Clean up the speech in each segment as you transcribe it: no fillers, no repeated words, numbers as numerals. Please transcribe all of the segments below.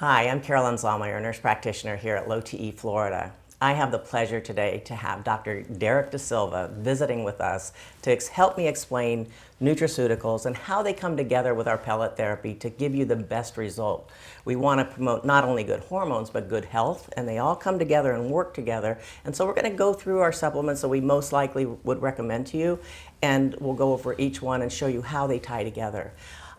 Hi, I'm Carolyn Zaumeyer, nurse practitioner here at LowTE, Florida. I have the pleasure today to have Dr. DeSilva visiting with us to help me explain nutraceuticals and how they come together with our pellet therapy to give you the best result. We want to promote not only good hormones, but good health, and they all come together and work together. And so we're going to go through our supplements that we most likely would recommend to you, and we'll go over each one and show you how they tie together.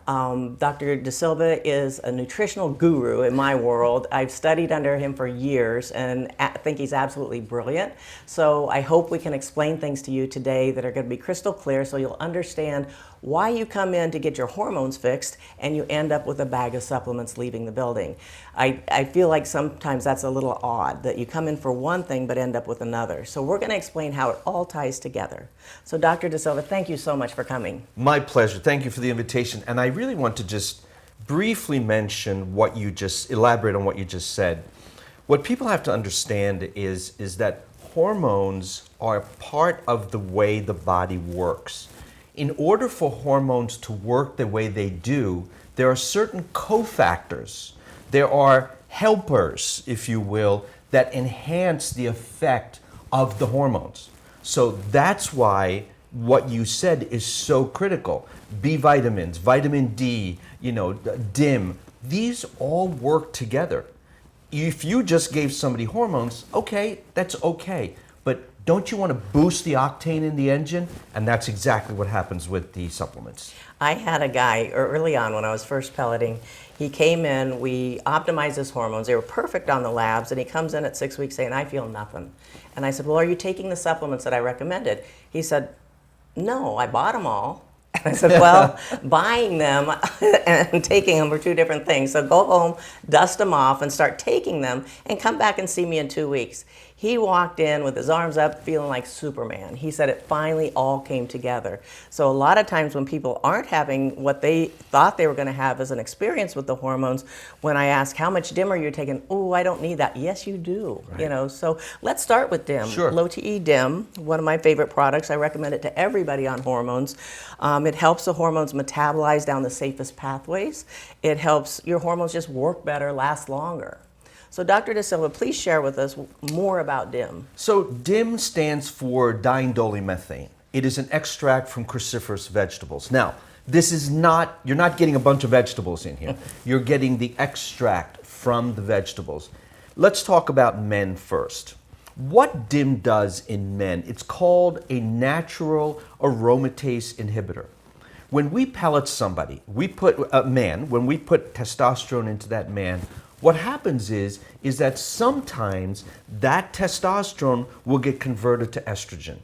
Dr. DeSilva is a nutritional guru in my world. I've studied under him for years and think he's absolutely brilliant. So I hope we can explain things to you today that are going to be crystal clear so you'll understand why you come in to get your hormones fixed and you end up with a bag of supplements leaving the building. I feel like sometimes that's a little odd, that you come in for one thing but end up with another. So we're going to explain how it all ties together. So Dr. DeSilva, thank you so much for coming. My pleasure. Thank you for the invitation. And I really want to just briefly mention elaborate on what you just said. What people have to understand is that hormones are part of the way the body works. In order for hormones to work the way they do, there are certain cofactors. There are helpers, if you will, that enhance the effect of the hormones. So that's why what you said is so critical. B vitamins, vitamin D, DIM, these all work together. If you just gave somebody hormones, okay, that's okay. But don't you want to boost the octane in the engine? And that's exactly what happens with the supplements. I had a guy early on when I was first pelleting. He came in, we optimized his hormones. They were perfect on the labs, and he comes in at 6 weeks saying, I feel nothing. And I said, well, are you taking the supplements that I recommended? He said, no, I bought them all. And I said, well, buying them and taking them are two different things. So go home, dust them off, and start taking them, and come back and see me in 2 weeks. He walked in with his arms up, feeling like Superman. He said it finally all came together. So a lot of times when people aren't having what they thought they were going to have as an experience with the hormones, when I ask, how much DIM are you taking? Oh, I don't need that. Yes, you do. Right. So let's start with DIM. Sure. LowTE DIM, one of my favorite products. I recommend it to everybody on hormones. It helps the hormones metabolize down the safest pathways. It helps your hormones just work better, last longer. So Dr. DeSilva, please share with us more about DIM. So DIM stands for diindolylmethane. It is an extract from cruciferous vegetables. Now, you're not getting a bunch of vegetables in here. You're getting the extract from the vegetables. Let's talk about men first. What DIM does in men, it's called a natural aromatase inhibitor. When we pellet somebody, when we put testosterone into that man, what happens is that sometimes that testosterone will get converted to estrogen.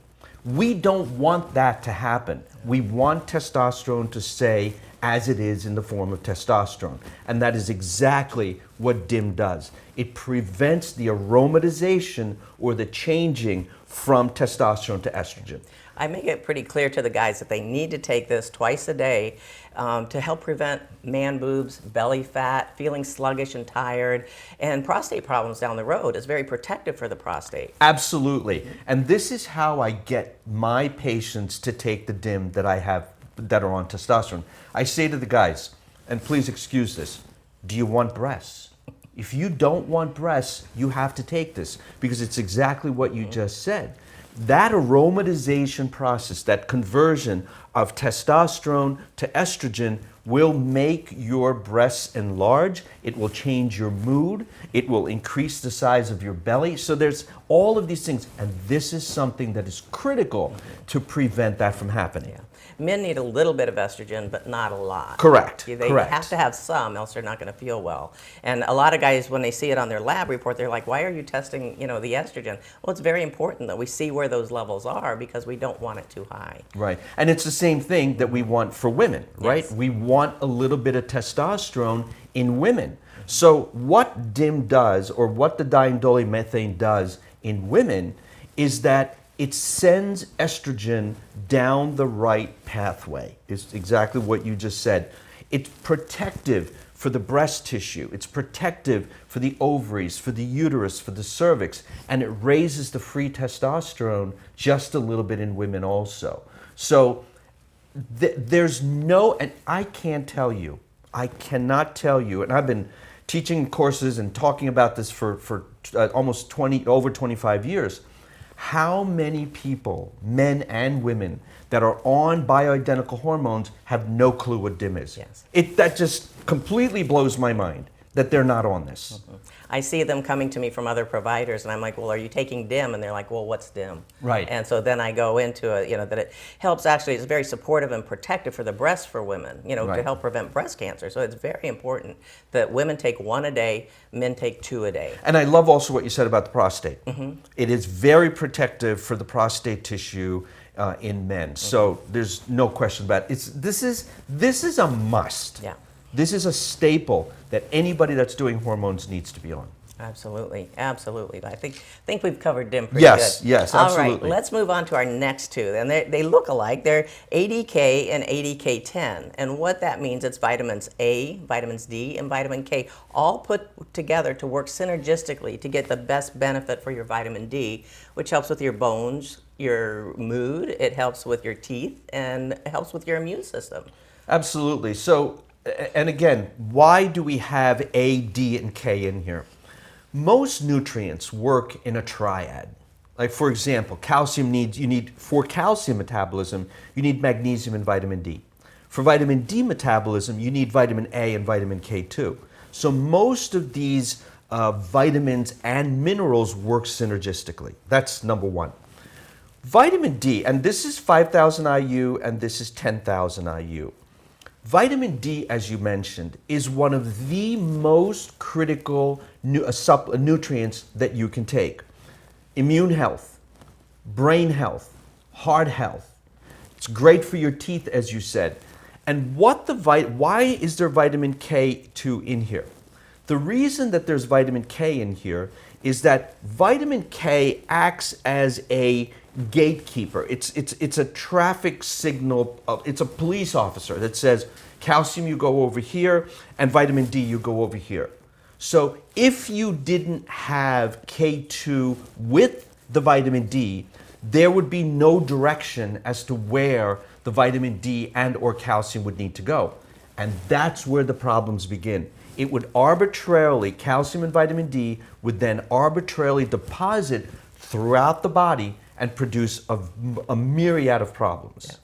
We don't want that to happen. We want testosterone to stay as it is in the form of testosterone. And that is exactly what DIM does. It prevents the aromatization or the changing from testosterone to estrogen. I make it pretty clear to the guys that they need to take this twice a day to help prevent man boobs, belly fat, feeling sluggish and tired, and prostate problems down the road. It's very protective for the prostate. Absolutely. And this is how I get my patients to take the DIM that I have that are on testosterone. I say to the guys, and please excuse this, do you want breasts? If you don't want breasts, you have to take this because it's exactly what you just said. That aromatization process, that conversion of testosterone to estrogen will make your breasts enlarge. It will change your mood. It will increase the size of your belly. So there's all of these things. And this is something that is critical to prevent that from happening. Yeah. Men need a little bit of estrogen, but not a lot. Correct. They Correct. have to have some, else they're not going to feel well. And a lot of guys, when they see it on their lab report, they're like, why are you testing, the estrogen? Well, it's very important that we see where those levels are because we don't want it too high. Right. And it's the same thing that we want for women, right? Yes. We want a little bit of testosterone in women. So what DIM does, or what the diindolylmethane does in women, is that it sends estrogen down the right pathway. It's exactly what you just said. It's protective for the breast tissue. It's protective for the ovaries, for the uterus, for the cervix, and it raises the free testosterone just a little bit in women also. So there's no, and I cannot tell you, and I've been teaching courses and talking about this for almost over 25 years. How many people, men and women, that are on bioidentical hormones have no clue what DIM is? Yes. That just completely blows my mind that they're not on this. I see them coming to me from other providers, and I'm like, well, are you taking DIM? And they're like, well, what's DIM? Right. And so then I go into it, that it helps actually, it's very supportive and protective for the breast for women, to Right. help prevent breast cancer. So it's very important that women take 1 a day, men take 2 a day. And I love also what you said about the prostate. It is very protective for the prostate tissue in men. So there's no question about it. This is a must. Yeah. This is a staple that anybody that's doing hormones needs to be on. Absolutely, absolutely. But I think we've covered DIM pretty Yes, good. yes, All absolutely. right, let's move on to our next two. And they look alike. They're ADK and ADK10. And what that means, it's vitamins A, vitamins D, and vitamin K, all put together to work synergistically to get the best benefit for your vitamin D, which helps with your bones, your mood, it helps with your teeth, and it helps with your immune system. Absolutely. So, and again, why do we have A, D, and K in here? Most nutrients work in a triad. Like, for example, for calcium metabolism, you need magnesium and vitamin D. For vitamin D metabolism, you need vitamin A and vitamin K2. So most of these vitamins and minerals work synergistically. That's number one. Vitamin D, and this is 5,000 IU and this is 10,000 IU. Vitamin D, as you mentioned, is one of the most critical nutrients that you can take. Immune health, brain health, heart health. It's great for your teeth, as you said. And why is there vitamin K2 in here? The reason that there's vitamin K in here is that vitamin K acts as a gatekeeper. It's a traffic signal. It's a police officer that says, calcium, you go over here, and vitamin D, you go over here. So if you didn't have K2 with the vitamin D, there would be no direction as to where the vitamin D and or calcium would need to go. And that's where the problems begin. It would arbitrarily, calcium and vitamin D would then arbitrarily deposit throughout the body and produce a myriad of problems. Yeah.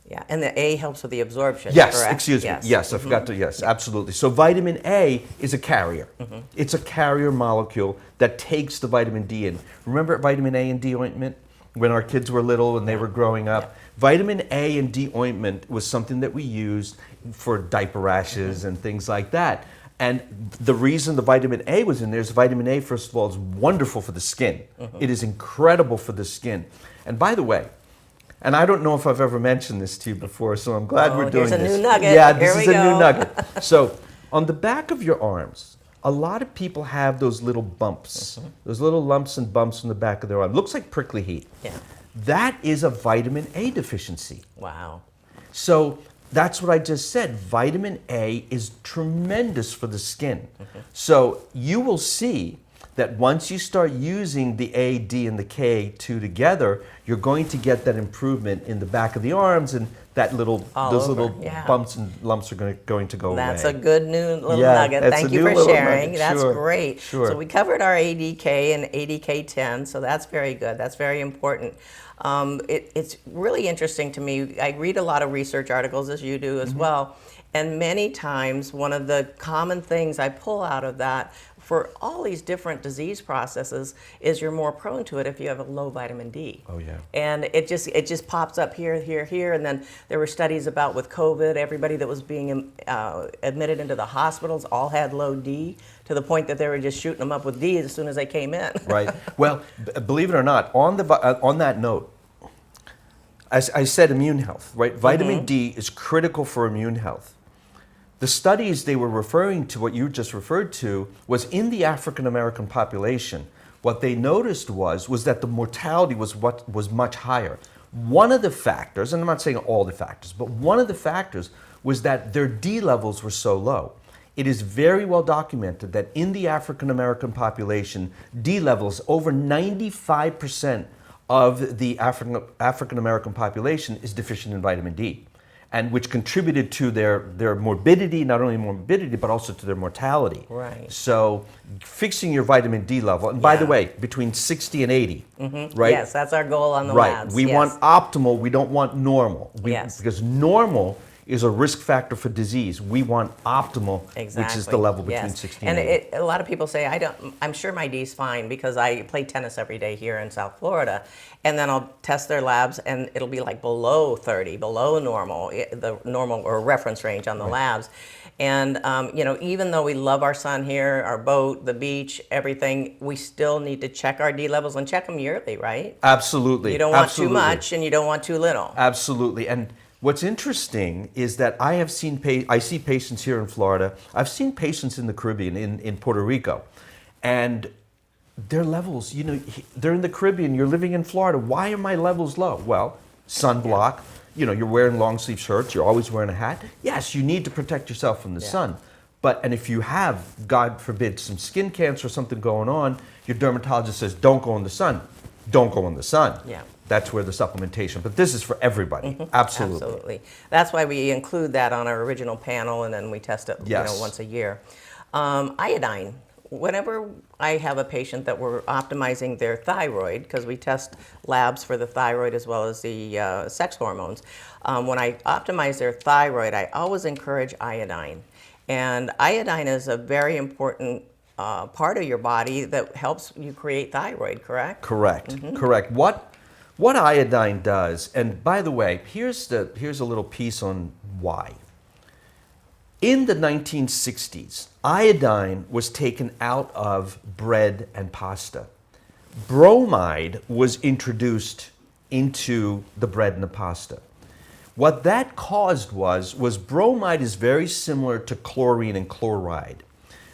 Yeah, and the A helps with the absorption, Yes, correct? excuse me. Yes, I forgot to, yes, absolutely. So vitamin A is a carrier. It's a carrier molecule that takes the vitamin D in. Remember vitamin A and D ointment when our kids were little and they were growing up? Yeah. Vitamin A and D ointment was something that we used for diaper rashes and things like that. And the reason the vitamin A was in there is vitamin A, first of all, is wonderful for the skin. It is incredible for the skin. And by the way, and I don't know if I've ever mentioned this to you before, so I'm glad we're doing here's a this. new nugget. Yeah, Here this we is a new go. nugget. So on the back of your arms, a lot of people have those little bumps, those little lumps and bumps on the back of their arm. Looks like prickly heat. Yeah. That is a vitamin A deficiency. Wow. So that's what I just said. Vitamin A is tremendous for the skin. So you will see that once you start using the A, D, and the K2 together, you're going to get that improvement in the back of the arms, and those little bumps and lumps are going to go away. That's a good new little Yeah, nugget. that's Thank a you new for little sharing. nugget. That's Sure, great. sure. So we covered our ADK and ADK10, so that's very good. That's very important. It's really interesting to me. I read a lot of research articles, as you do as well, and many times one of the common things I pull out of that for all these different disease processes is you're more prone to it if you have a low vitamin D. Oh, yeah. And it just pops up here, and then there were studies about with COVID, everybody that was being admitted into the hospitals all had low D, to the point that they were just shooting them up with D as soon as they came in. Right. Well, believe it or not, on that note, as I said, immune health, right? Vitamin D is critical for immune health. The studies they were referring to, what you just referred to, was in the African American population. What they noticed was that the mortality was much higher. One of the factors, and I'm not saying all the factors, but one of the factors was that their D levels were so low. It is very well documented that in the African American population, D levels, over 95% of the African American population is deficient in vitamin D. and which contributed to their morbidity, not only morbidity, but also to their mortality. Right. So fixing your vitamin D level, and by Yeah. the way, between 60 and 80, right? Yes, that's our goal on the Right. labs. We yes. want optimal, we don't want normal. Yes. Because normal is a risk factor for disease. We want optimal, Exactly. which is the level between Yes. 60 and 80. A lot of people say, I'm sure my D's fine because I play tennis every day here in South Florida. And then I'll test their labs and it'll be like below 30, below normal, the normal or reference range on the labs. And, even though we love our sun here, our boat, the beach, everything, we still need to check our D levels and check them yearly, right? Absolutely. You don't want Absolutely. too much and you don't want too little. Absolutely. And what's interesting is that I see patients here in Florida. I've seen patients in the Caribbean, in Puerto Rico, and their levels, they're in the Caribbean, you're living in Florida. Why are my levels low? Well, sunblock, you're wearing long sleeve shirts, you're always wearing a hat. Yes, you need to protect yourself from the sun. And if you have, God forbid, some skin cancer or something going on, your dermatologist says, don't go in the sun. Don't go in the sun. Yeah. That's where the supplementation, but this is for everybody. Absolutely. Absolutely. That's why we include that on our original panel, and then we test it Yes. once a year. Iodine. Whenever I have a patient that we're optimizing their thyroid, because we test labs for the thyroid as well as the sex hormones, when I optimize their thyroid, I always encourage iodine. And iodine is a very important part of your body that helps you create thyroid, correct? Correct. Correct. What iodine does, and by the way, here's a little piece on why. In the 1960s, iodine was taken out of bread and pasta. Bromide was introduced into the bread and the pasta. What that caused was bromide is very similar to chlorine and chloride.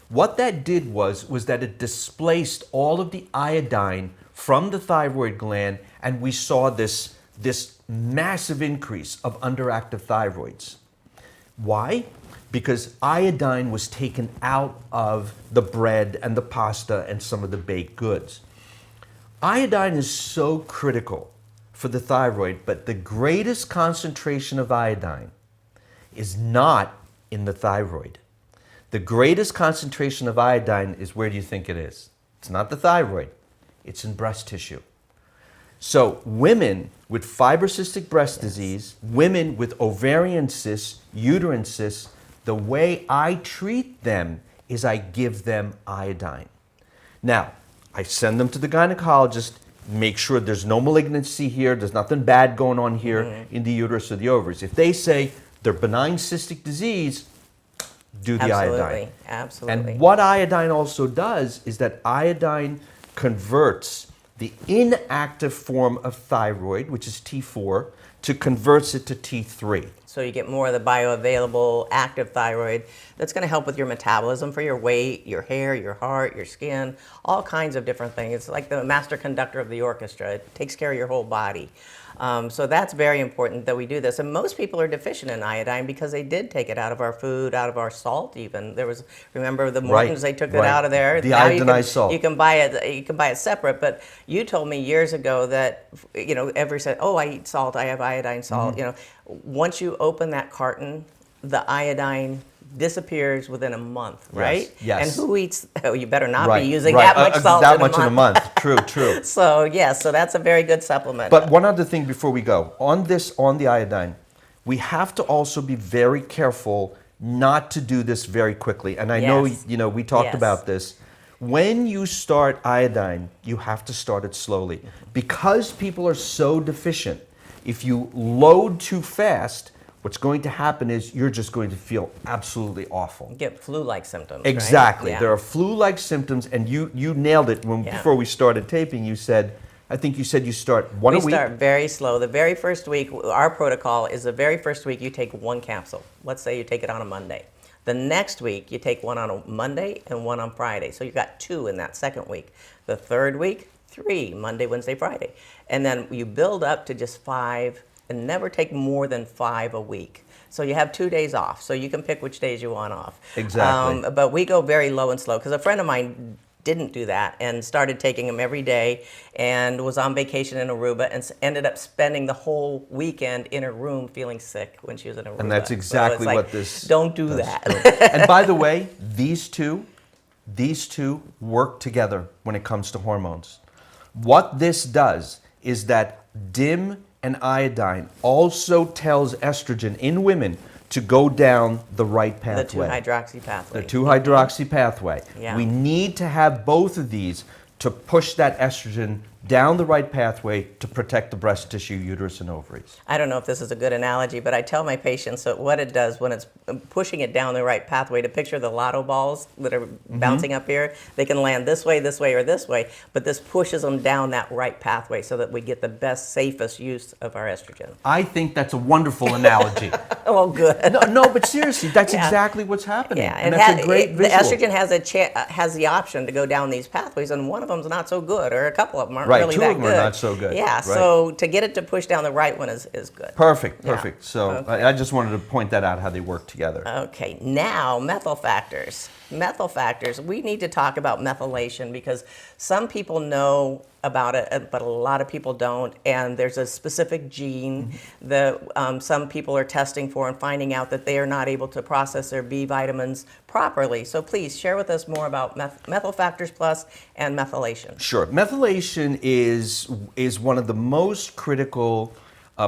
What that did was that it displaced all of the iodine from the thyroid gland, and we saw this massive increase of underactive thyroids. Why? Because iodine was taken out of the bread and the pasta and some of the baked goods. Iodine is so critical for the thyroid, but the greatest concentration of iodine is not in the thyroid. The greatest concentration of iodine is, where do you think it is? It's not the thyroid, it's in breast tissue. So women with fibrocystic breast disease, women with ovarian cysts, uterine cysts, the way I treat them is I give them iodine. Now, I send them to the gynecologist, make sure there's no malignancy here, there's nothing bad going on here in the uterus or the ovaries. If they say they're benign cystic disease, do the iodine. Absolutely. And what iodine also does is that iodine converts the inactive form of thyroid, which is T4, converts it to T3. So you get more of the bioavailable active thyroid that's going to help with your metabolism for your weight, your hair, your heart, your skin, all kinds of different things. It's like the master conductor of the orchestra. It takes care of your whole body. So that's very important that we do this. And most people are deficient in iodine because they did take it out of our food, out of our salt even. There was, remember the Mortons, they took it out of there. The now iodinized salt. You can buy it separate, but you told me years ago that, every said, oh, I eat salt, I have iodine salt. Once you open that carton, the iodine disappears within a month, right? Yes. And who eats? Oh, you better not Right, be using right. that much salt that in much a in a month. month. True, true. So yes, so that's a very good supplement. But one other thing before we go on the iodine, we have to also be very careful not to do this very quickly. And I Yes. know we talked Yes. about this. When you start iodine, you have to start it slowly because people are so deficient. If you load too fast, what's going to happen is you're just going to feel absolutely awful. Get flu-like symptoms. Exactly. Right? Yeah. There are flu-like symptoms, and you nailed it before we started taping. You said, I think you said you start one a week. We start very slow. The very first week, our protocol is the very first week you take one capsule. Let's say you take it on a Monday. The next week, you take one on a Monday and one on Friday. So you've got 2 in that second week. The third week, 3, Monday, Wednesday, Friday. And then you build up to just 5 and never take more than 5 a week. So you have 2 days off. So you can pick which days you want off. Exactly. But we go very low and slow because a friend of mine didn't do that and started taking them every day and was on vacation in Aruba and ended up spending the whole weekend in her room feeling sick when she was in Aruba. And that's exactly so it's like, what this don't do does. that. And by the way, these two work together when it comes to hormones. What this does is that DIM and iodine also tells estrogen in women to go down the right pathway. The 2-hydroxy pathway. The 2-hydroxy pathway. Yeah. We need to have both of these to push that estrogen down the right pathway to protect the breast tissue, uterus, and ovaries. I don't know if this is a good analogy, but I tell my patients that what it does when it's pushing it down the right pathway, to picture the lotto balls that are bouncing up here, they can land this way, or this way, but this pushes them down that right pathway so that we get the best, safest use of our estrogen. I think that's a wonderful analogy. Oh, good. No, but seriously, that's Yeah. exactly what's happening. Yeah, and that's a great the visual. estrogen has the option to go down these pathways, and one of them's not so good, or a couple of them aren't Right, really two that of them good. are not so good. Yeah, Right. so to get it to push down the right one is good. Perfect. Yeah. So Okay. I just wanted to point that out, how they work together. Okay, now methyl factors. Methyl factors, we need to talk about methylation because some people know about it, but a lot of people don't. And there's a specific gene that some people are testing for and finding out that they are not able to process their B vitamins properly. So please share with us more about methyl factors plus and methylation. Sure. Methylation is one of the most critical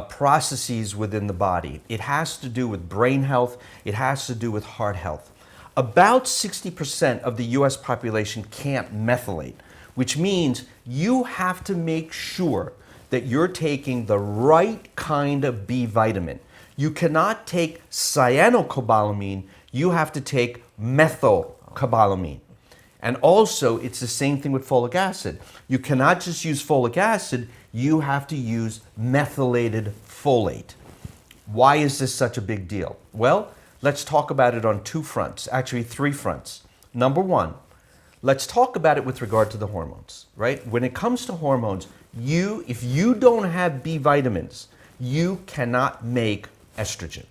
processes within the body. It has to do with brain health. It has to do with heart health. About 60% of the US population can't methylate, which means you have to make sure that you're taking the right kind of B vitamin. You cannot take cyanocobalamin, you have to take methylcobalamin. And also, it's the same thing with folic acid. You cannot just use folic acid, you have to use methylated folate. Why is this such a big deal? Well, let's talk about it on two fronts, actually three fronts. Number one, let's talk about it with regard to the hormones, right? When it comes to hormones, if you don't have B vitamins, you cannot make estrogen.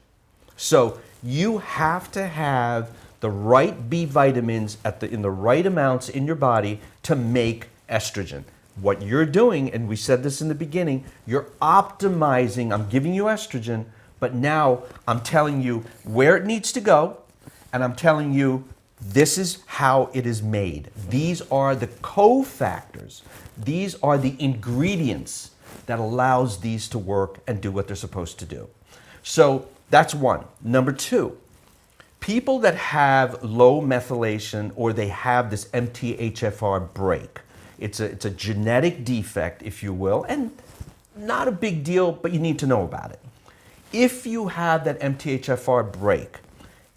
So you have to have the right B vitamins in the right amounts in your body to make estrogen. What you're doing, and we said this in the beginning, you're optimizing, I'm giving you estrogen, but now I'm telling you where it needs to go, and I'm telling you this is how it is made. These are the cofactors. These are the ingredients that allows these to work and do what they're supposed to do. So that's one. Number two, people that have low methylation or they have this MTHFR break, it's a genetic defect, if you will, and not a big deal, but you need to know about it. If you have that MTHFR break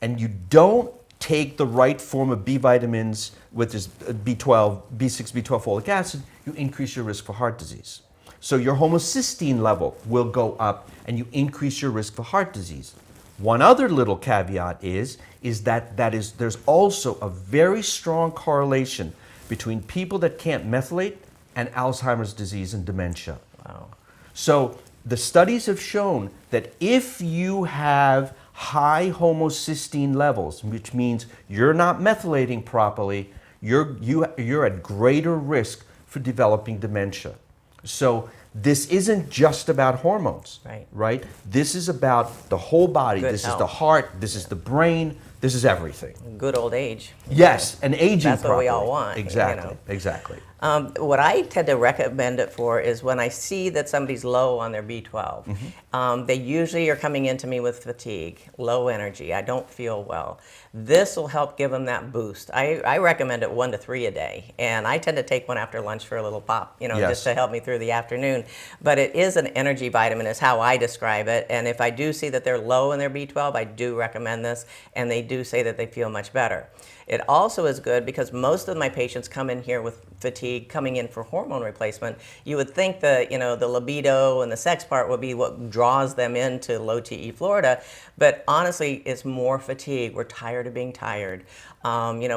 and you don't take the right form of B vitamins, which is B12, B6, B12 folic acid, you increase your risk for heart disease. So your homocysteine level will go up and you increase your risk for heart disease. One other little caveat is that there's also a very strong correlation between people that can't methylate and Alzheimer's disease and dementia. Wow. So the studies have shown that if you have high homocysteine levels, which means you're not methylating properly, you're at greater risk for developing dementia. So this isn't just about hormones, right? This is about the whole body. Good This health. is the heart, this is the brain, this is everything. Good old age. Yes, and aging That's what properly. we all want, Exactly, exactly. What I tend to recommend it for is when I see that somebody's low on their B12. They usually are coming into me with fatigue, low energy, I don't feel well. This will help give them that boost. I recommend it 1 to 3 a day, and I tend to take one after lunch for a little pop, Yes. just to help me through the afternoon. But it is an energy vitamin is how I describe it, and if I do see that they're low in their B12, I do recommend this, and they do say that they feel much better. It also is good because most of my patients come in here with fatigue, coming in for hormone replacement. You would think that the libido and the sex part would be what draws them into LowTE Florida, but honestly, it's more fatigue. We're tired of being tired.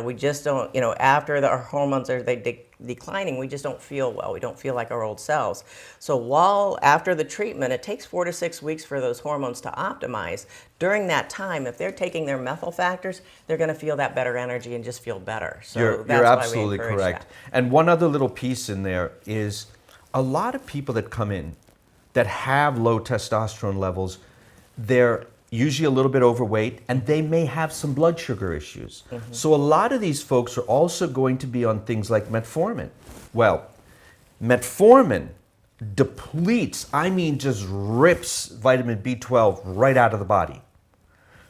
We just don't, after our hormones are declining, we just don't feel well. We don't feel like our old selves. So after the treatment, it takes 4 to 6 weeks for those hormones to optimize. During that time, if they're taking their methyl factors, they're going to feel that better energy and just feel better. So You're absolutely correct. And one other little piece in there is a lot of people that come in that have low testosterone levels, they're usually a little bit overweight, and they may have some blood sugar issues. So a lot of these folks are also going to be on things like metformin. Well, metformin depletes, just rips vitamin B12 right out of the body.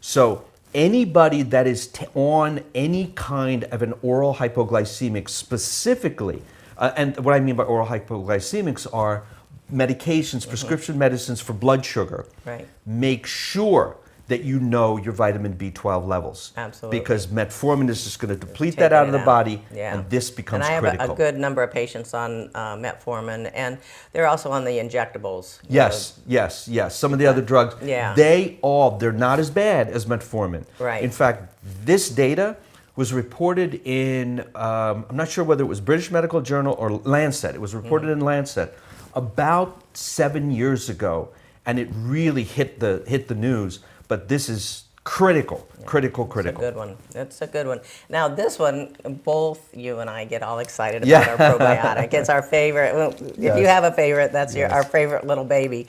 So anybody that is on any kind of an oral hypoglycemic specifically, and what I mean by oral hypoglycemics are medications, prescription medicines for blood sugar. Right. Make sure that you know your vitamin B12 levels. Absolutely. Because metformin is just going to deplete that out of the body, and this becomes critical. And I have a good number of patients on metformin, and they're also on the injectables. Yes. Some of the other drugs, they're not as bad as metformin. Right. In fact, this data was reported in, I'm not sure whether it was British Medical Journal or Lancet. It was reported in Lancet about 7 years ago, and it really hit the news. But this is critical. It's a good one. It's a good one. Now, this one, both you and I get all excited about our probiotic. It's our favorite. Well, if you have a favorite, that's our favorite little baby.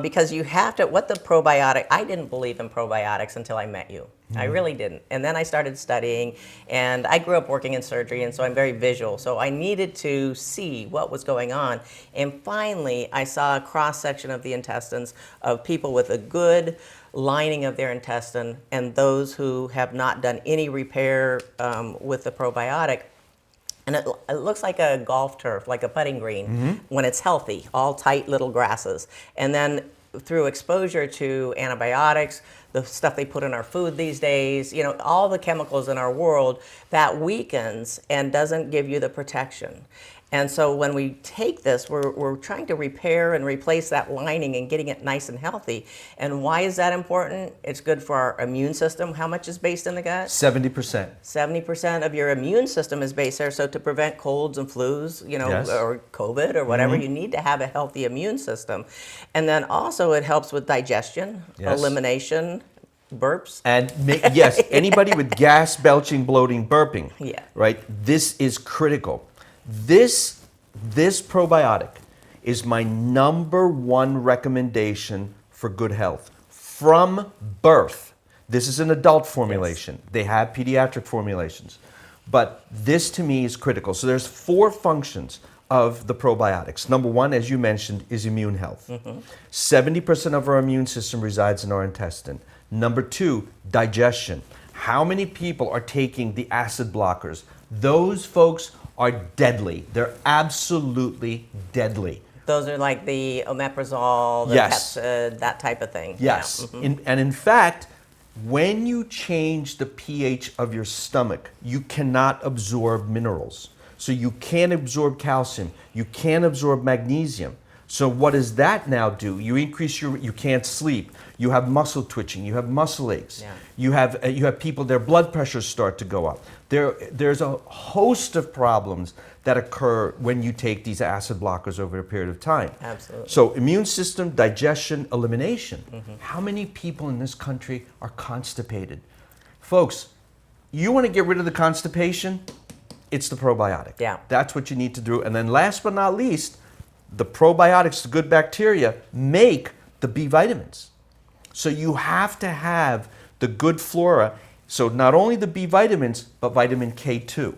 Because you have to, what the probiotic, I didn't believe in probiotics until I met you. I really didn't. And then I started studying, and I grew up working in surgery, and so I'm very visual. So I needed to see what was going on. And finally, I saw a cross-section of the intestines of people with a good lining of their intestine and those who have not done any repair with the probiotic. And it looks like a golf turf, like a putting green, when it's healthy, all tight little grasses. And then through exposure to antibiotics, the stuff they put in our food these days, all the chemicals in our world, that weakens and doesn't give you the protection. And so when we take this, we're trying to repair and replace that lining and getting it nice and healthy. And why is that important? It's good for our immune system. How much is based in the gut? 70%. 70% of your immune system is based there. So to prevent colds and flus, or COVID or whatever, you need to have a healthy immune system. And then also it helps with digestion, elimination, burps. And anybody with gas, belching, bloating, burping, right? This is critical. This probiotic is my number one recommendation for good health. From birth, this is an adult formulation. They have pediatric formulations. But this to me is critical. So there's 4 functions of the probiotics. Number 1, as you mentioned, is immune health. 70% of our immune system resides in our intestine. Number 2, digestion. How many people are taking the acid blockers? Those folks are deadly. They're absolutely deadly. Those are like the omeprazole, the Pepcid, that type of thing. Yes. And in fact, when you change the pH of your stomach, you cannot absorb minerals. So you can't absorb calcium. You can't absorb magnesium. So what does that now do? You increase you can't sleep. You have muscle twitching. You have muscle aches. You have people, their blood pressures start to go up. There's a host of problems that occur when you take these acid blockers over a period of time. Absolutely. So immune system, digestion, elimination. How many people in this country are constipated? Folks, you want to get rid of the constipation? It's the probiotic. That's what you need to do. And then last but not least, the probiotics, the good bacteria, make the B vitamins. So you have to have the good flora. So not only the B vitamins, but vitamin K2.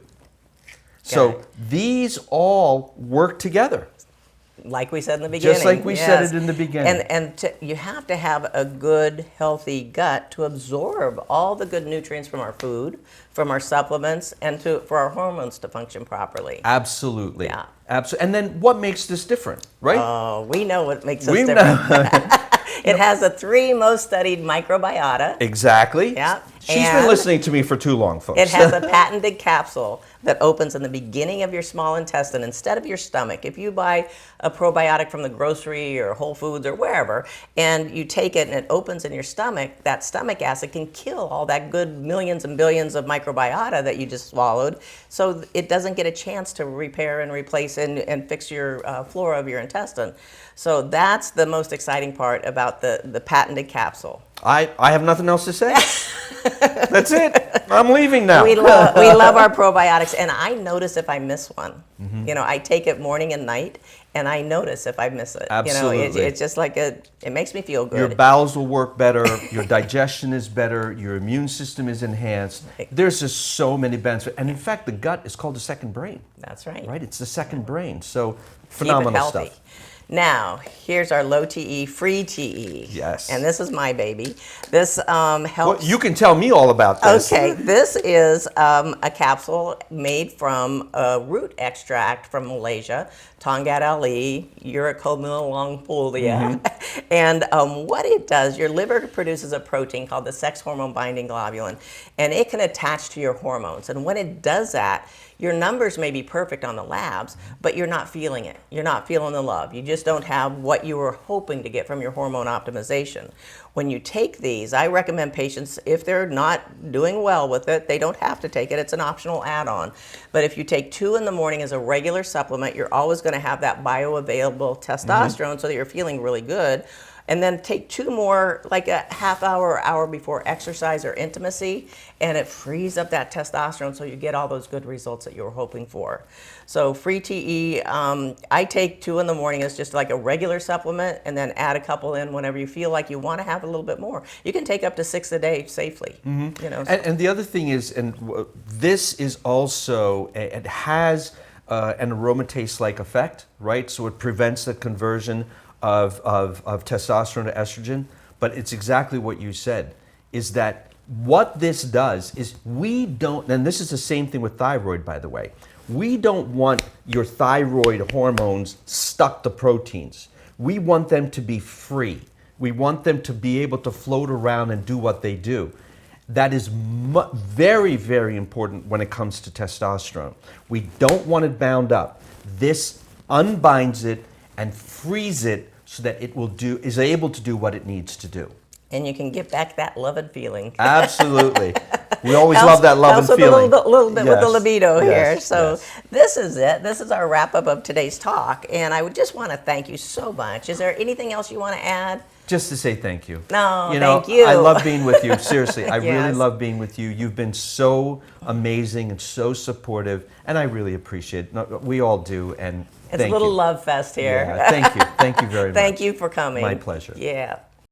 So these all work together. Like we said in the beginning. Just like we said it in the beginning. And you have to have a good, healthy gut to absorb all the good nutrients from our food, from our supplements, and for our hormones to function properly. Absolutely. And then what makes this different, right? Oh, we know what makes us different. It has the 3 most studied microbiota. Exactly. She's been listening to me for too long, folks. It has a patented capsule that opens in the beginning of your small intestine instead of your stomach. If you buy a probiotic from the grocery or Whole Foods or wherever, and you take it and it opens in your stomach, that stomach acid can kill all that good millions and billions of microbiota that you just swallowed, so it doesn't get a chance to repair and replace and fix your flora of your intestine. So that's the most exciting part about the patented capsule. I have nothing else to say. That's it. I'm leaving now. We love our probiotics, and I notice if I miss one. Mm-hmm. You know, I take it morning and night, and I notice if I miss it. Absolutely. You know, it's just like it makes me feel good. Your bowels will work better, your digestion is better, your immune system is enhanced. There's just so many benefits. And in fact, the gut is called the second brain. That's right. Right? It's the second brain. So Keep it phenomenal healthy. stuff. Now, here's our LowTE free TE. Yes. And this is my baby. This helps. Well, you can tell me all about this. Okay, this is a capsule made from a root extract from Malaysia, Tongat Ali, Uracomycin. And what it does, your liver produces a protein called the sex hormone binding globulin, and it can attach to your hormones. And when it does that, your numbers may be perfect on the labs, but you're not feeling it. You're not feeling the love. You just don't have what you were hoping to get from your hormone optimization. When you take these, I recommend patients, if they're not doing well with it, they don't have to take it. It's an optional add-on. But if you take 2 in the morning as a regular supplement, you're always going to have that bioavailable testosterone so that you're feeling really good. And then take 2 more, like a half hour or hour before exercise or intimacy, and it frees up that testosterone so you get all those good results that you were hoping for. So free TE, I take 2 in the morning as just like a regular supplement, and then add a couple in whenever you feel like you want to have a little bit more. You can take up to 6 a day safely. You know. And the other thing is, this is also, it has an aromatase-like effect, right? So it prevents the conversion of testosterone to estrogen, but it's exactly what you said, is that what this does is we don't, and this is the same thing with thyroid, by the way, we don't want your thyroid hormones stuck to proteins. We want them to be free. We want them to be able to float around and do what they do. That is very, very important when it comes to testosterone. We don't want it bound up. This unbinds it and frees it so that it is able to do what it needs to do. And you can get back that loving feeling. Absolutely. We always love that love and feeling. A little bit with the libido here. Yes. So this is it. This is our wrap up of today's talk. And I would just want to thank you so much. Is there anything else you want to add? Just to say thank you. No, thank you. I love being with you. Seriously, I Yes. really love being with you. You've been so amazing and so supportive, and I really appreciate it. We all do, and It's a little love fest here. Yeah, thank you. Thank you very much. Thank you for coming. My pleasure. Yeah.